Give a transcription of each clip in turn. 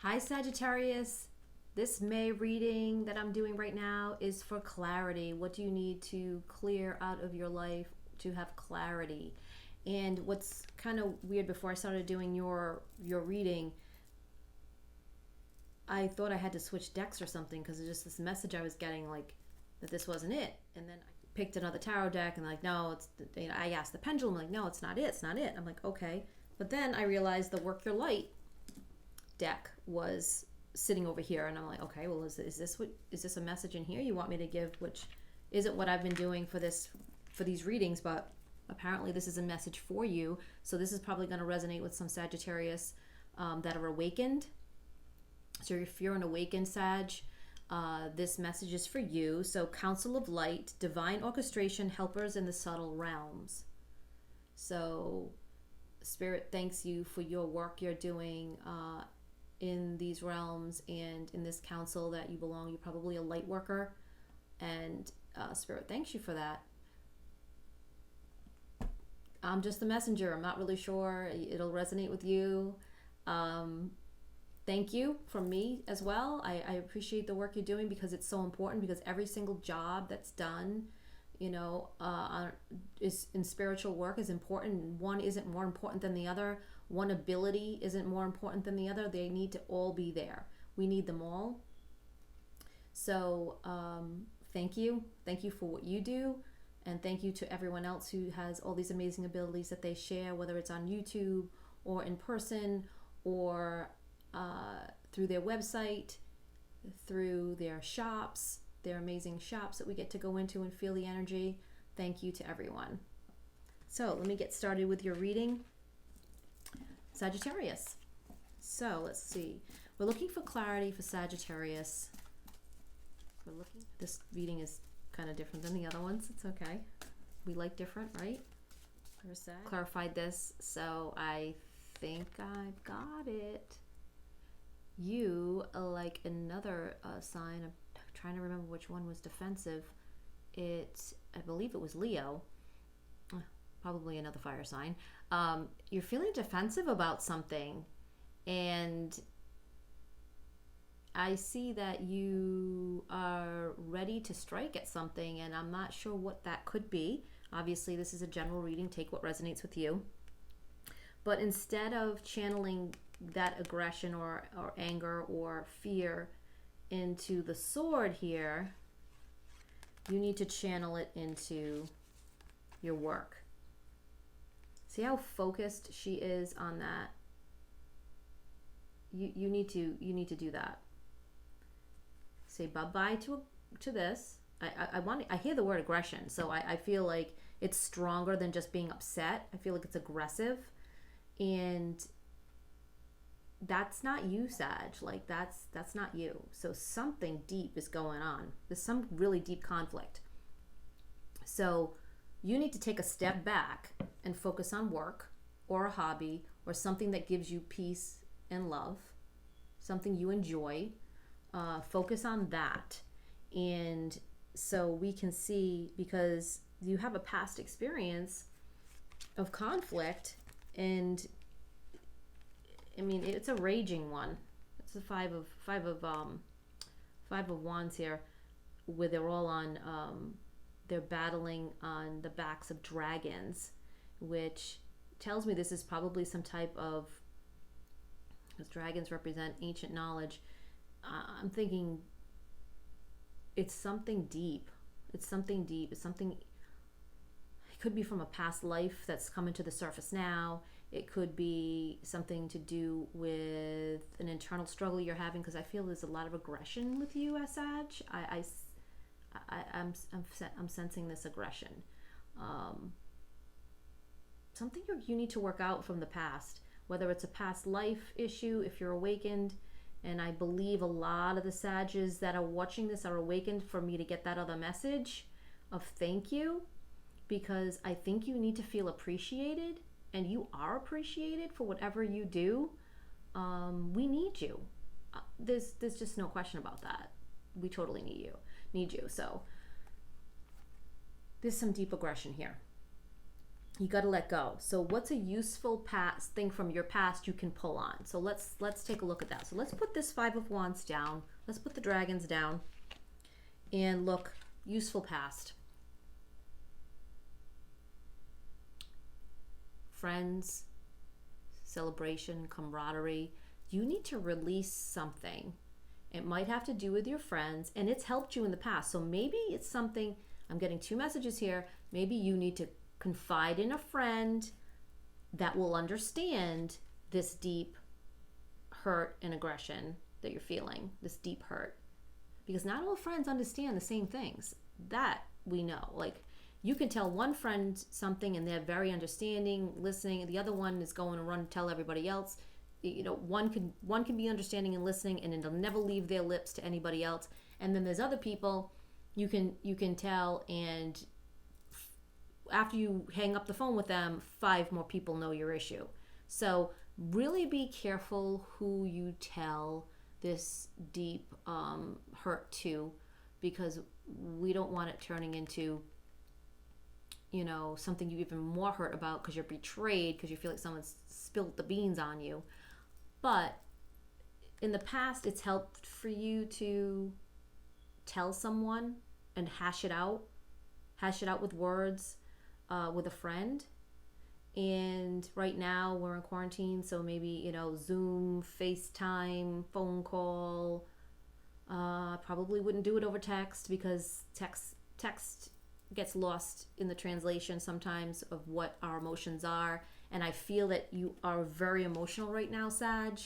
Hi Sagittarius. This May reading that I'm doing right now is for clarity. What do you need to clear out of your life to have clarity? And what's kind of weird, before I started doing your reading, I thought I had to switch decks or something because it's just this message I was getting, like, that this wasn't it. And then I picked another tarot deck and like, no, it's, I asked the pendulum, like, no, it's not it, it's not it. I'm like, okay. But then I realized the Work Your Light deck was sitting over here, and I'm like, okay, well, is this a message in here you want me to give, which isn't what I've been doing for these readings, but apparently this is a message for you. So this is probably going to resonate with some Sagittarius that are awakened. So if you're an awakened Sag, this message is for you. So Council of Light, divine orchestration, helpers in the subtle realms. So Spirit thanks you for your work you're doing in these realms and in this council that you belong. You're probably a light worker, and Spirit thanks you for that. I'm just the messenger. I'm not really sure. It'll resonate with you. Thank you from me as well. I appreciate the work you're doing because it's so important, because every single job that's done, is in spiritual work is important. One isn't more important than the other. One ability isn't more important than the other. They need to all be there. We need them all. So thank you. Thank you for what you do. And thank you to everyone else who has all these amazing abilities that they share, whether it's on YouTube or in person or through their website, through their shops, their amazing shops that we get to go into and feel the energy. Thank you to everyone. So let me get started with your reading, Sagittarius. So let's see. We're looking for clarity for Sagittarius. This reading is kind of different than the other ones. It's okay. We like different, right? Clarified this, so I think I've got it. You, like another sign, I'm trying to remember which one was defensive. I believe it was Leo. Probably another fire sign. You're feeling defensive about something, and I see that you are ready to strike at something, and I'm not sure what that could be. Obviously, this is a general reading. Take what resonates with you. But instead of channeling that aggression or anger or fear into the sword here, you need to channel it into your work. See how focused she is on that? You need to do that. Say bye-bye to this. I hear the word aggression, so I feel like it's stronger than just being upset. I feel like it's aggressive, and that's not you, Sag. Like that's not you. So something deep is going on. There's some really deep conflict. So you need to take a step back and focus on work or a hobby or something that gives you peace and love, something you enjoy. Focus on that. And so we can see, because you have a past experience of conflict, and I mean, it's a raging one. It's the five of wands here, where they're all on they're battling on the backs of dragons, which tells me this is probably some type of, because dragons represent ancient knowledge. I'm thinking it's something deep. It's something deep. It's something, it could be from a past life that's coming to the surface now. It could be something to do with an internal struggle you're having, because I feel there's a lot of aggression with you as Sag. I'm sensing this aggression. Something you need to work out from the past, whether it's a past life issue if you're awakened. And I believe a lot of the Sages that are watching this are awakened for me to get that other message of thank you, because I think you need to feel appreciated, and you are appreciated for whatever you do. We need you. There's just no question about that. We totally need you. So there's some deep aggression here. You got to let go. So what's a useful past thing from your past you can pull on? So let's take a look at that. So let's put this Five of Wands down. Let's put the dragons down and look, useful past. Friends, celebration, camaraderie. You need to release something. It might have to do with your friends, and it's helped you in the past. So maybe it's something, I'm getting two messages here. Maybe you need to confide in a friend that will understand this deep hurt and aggression that you're feeling, this deep hurt. Because not all friends understand the same things. That we know. Like, you can tell one friend something and they're very understanding, listening, and the other one is going to run and tell everybody else. You know, one can be understanding and listening, and it'll never leave their lips to anybody else. And then there's other people you can tell, and after you hang up the phone with them, 5 more people know your issue. So really be careful who you tell this deep hurt to, because we don't want it turning into, you know, something you even more hurt about because you're betrayed, because you feel like someone's spilled the beans on you. But in the past, it's helped for you to tell someone and hash it out with words, with a friend. And right now we're in quarantine, so maybe, you know, Zoom, FaceTime, phone call. Probably wouldn't do it over text, because text gets lost in the translation sometimes of what our emotions are. And I feel that you are very emotional right now, Sag,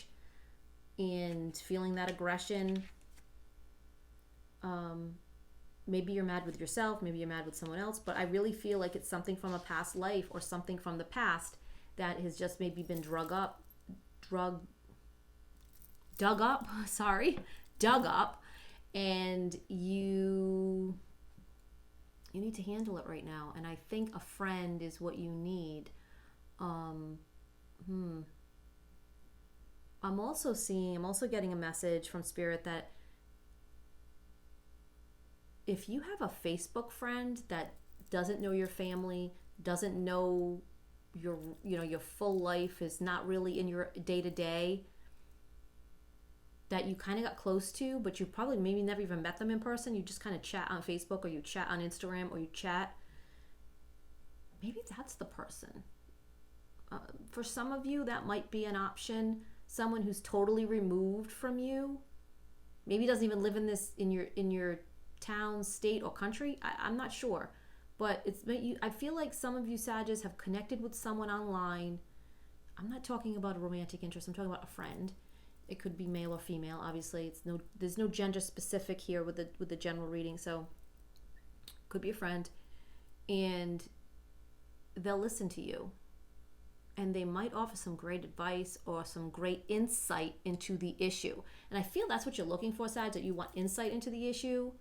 and feeling that aggression. Maybe you're mad with yourself, maybe you're mad with someone else, but I really feel like it's something from a past life or something from the past that has just maybe been dug up, and you need to handle it right now. And I think a friend is what you need. I'm also getting a message from Spirit that if you have a Facebook friend that doesn't know your family, doesn't know your full life, is not really in your day-to-day, that you kind of got close to, but you probably maybe never even met them in person, you just kind of chat on Facebook, or you chat on Instagram, or you chat, maybe that's the person. For some of you, that might be an option. Someone who's totally removed from you, maybe doesn't even live in your town, state, or country. I'm not sure, but I feel like some of you Sages have connected with someone online. I'm not talking about a romantic interest. I'm talking about a friend. It could be male or female. Obviously, there's no gender specific here with the general reading. So, could be a friend, and they'll listen to you, and they might offer some great advice or some great insight into the issue. And I feel that's what you're looking for, Sag, that you want insight into the issue.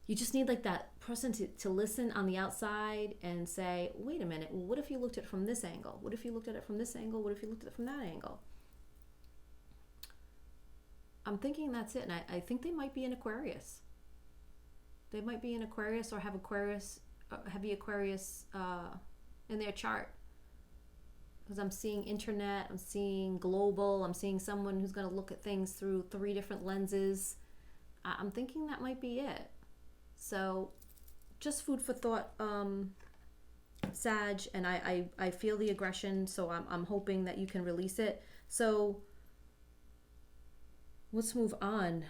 You just need like that person to listen on the outside and say, wait a minute, what if you looked at it from this angle? What if you looked at it from this angle? What if you looked at it from that angle? I'm thinking that's it. And I think they might be in Aquarius. They might be in Aquarius, or have Aquarius, heavy Aquarius in their chart. Because I'm seeing internet, I'm seeing global, I'm seeing someone who's going to look at things through 3 different lenses. I'm thinking that might be it. So just food for thought, Sag, and I feel the aggression, so I'm hoping that you can release it. So let's move on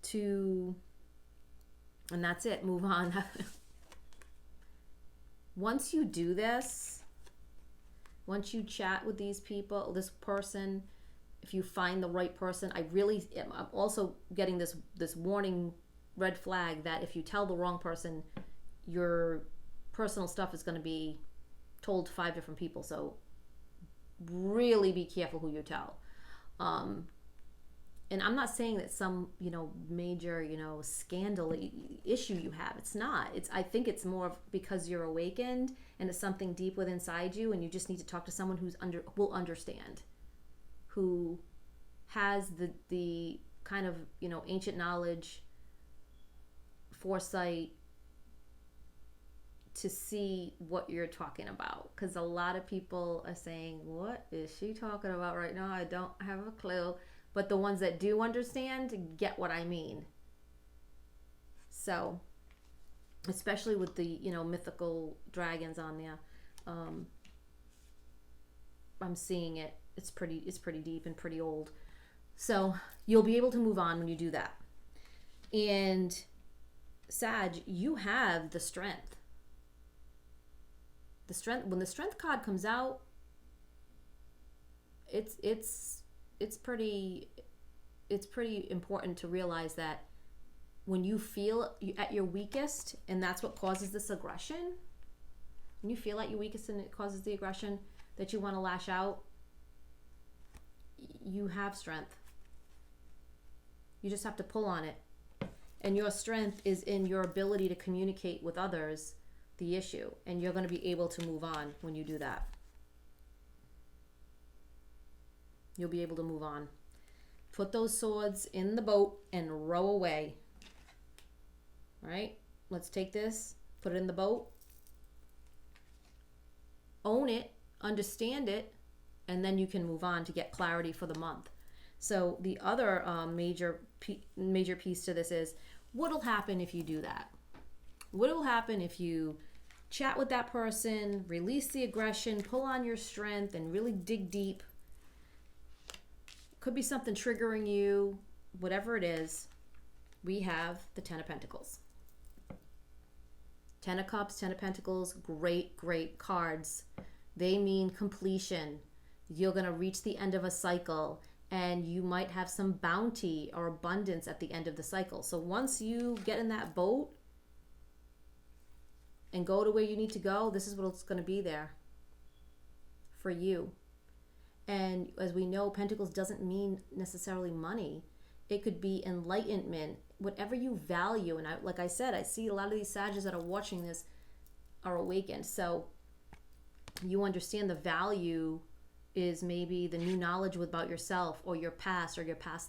to, and that's it, move on. Once you do this, once you chat with these people, this person, if you find the right person, I'm also getting this warning red flag that if you tell the wrong person, your personal stuff is going to be told to 5 different people. So really be careful who you tell. And I'm not saying that some, major, scandal issue you have. It's not. I think it's more because you're awakened and it's something deep within inside you, and you just need to talk to someone will understand, who has the kind of, ancient knowledge, foresight to see what you're talking about, because a lot of people are saying, what is she talking about right now? I don't have a clue. But the ones that do understand get what I mean. So, especially with the, mythical dragons on there, I'm seeing it. It's pretty deep and pretty old. So you'll be able to move on when you do that. And Sag, you have the strength. The strength, when the strength card comes out, it's pretty important to realize that when you feel at your weakest, and that's what causes this aggression, when you feel at your weakest and it causes the aggression that you want to lash out, you have strength. You just have to pull on it. And your strength is in your ability to communicate with others the issue. And you're going to be able to move on when you do that. You'll be able to move on. Put those swords in the boat and row away. All right? Let's take this, put it in the boat, own it, understand it, and then you can move on to get clarity for the month. So the other major piece to this is, what'll happen if you do that? What'll happen if you chat with that person, release the aggression, pull on your strength, and really dig deep? Could be something triggering you, whatever it is. We have the Ten of Pentacles. Ten of Cups, Ten of Pentacles, great, great cards. They mean completion. You're going to reach the end of a cycle, and you might have some bounty or abundance at the end of the cycle. So once you get in that boat and go to where you need to go, this is what's going to be there for you. And as we know, Pentacles doesn't mean necessarily money. It could be enlightenment, whatever you value. And like I said, I see a lot of these Sagittarius that are watching this are awakened. So you understand the value is maybe the new knowledge about yourself or your past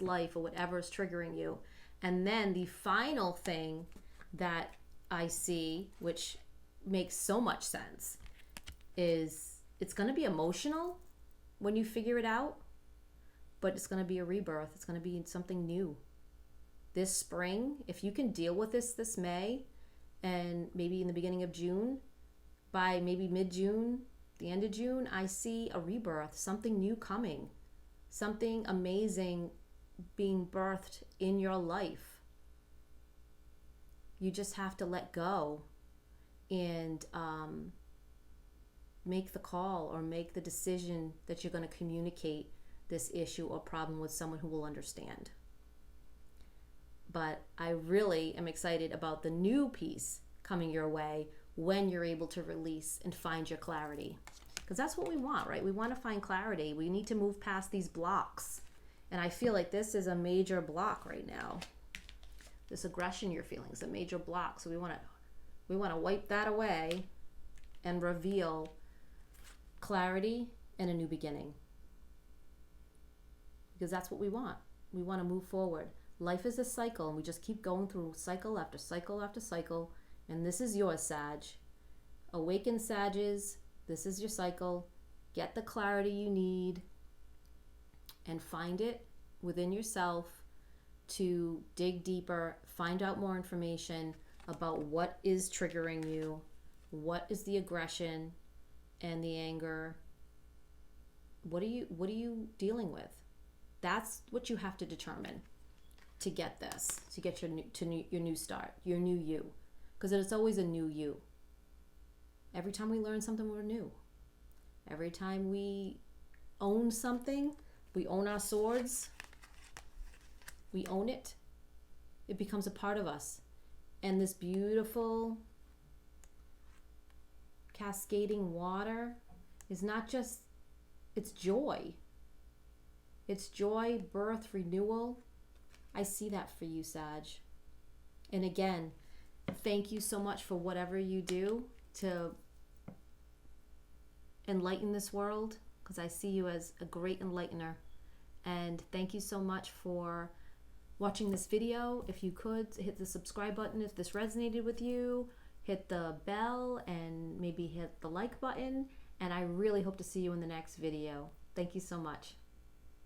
life or whatever is triggering you. And then the final thing that I see, which makes so much sense, is it's going to be emotional when you figure it out, but it's going to be a rebirth. It's going to be something new. This spring, if you can deal with this May, and maybe in the beginning of June, by maybe mid-June, the end of June, I see a rebirth, something new coming, something amazing being birthed in your life. You just have to let go and make the call or make the decision that you're going to communicate this issue or problem with someone who will understand. But I really am excited about the new piece coming your way when you're able to release and find your clarity. Because that's what we want, right? We want to find clarity. We need to move past these blocks. And I feel like this is a major block right now. This aggression you're feeling is a major block. So we want to wipe that away and reveal clarity and a new beginning. Because that's what we want. We want to move forward. Life is a cycle, and we just keep going through cycle after cycle after cycle. And this is yours, Sag. Awaken, Sages. This is your cycle. Get the clarity you need and find it within yourself to dig deeper, find out more information about what is triggering you, what is the aggression and the anger. What are you dealing with? That's what you have to determine to get this, to get your new start, your new you. Because it's always a new you. Every time we learn something, we're new. Every time we own something, we own our swords, we own it, it becomes a part of us. And this beautiful cascading water is not just, it's joy. It's joy, birth, renewal. I see that for you, Sag. And again, thank you so much for whatever you do to enlighten this world, because I see you as a great enlightener. And thank you so much for watching this video. If you could hit the subscribe button if this resonated with you, hit the bell and maybe hit the like button. And I really hope to see you in the next video. Thank you so much.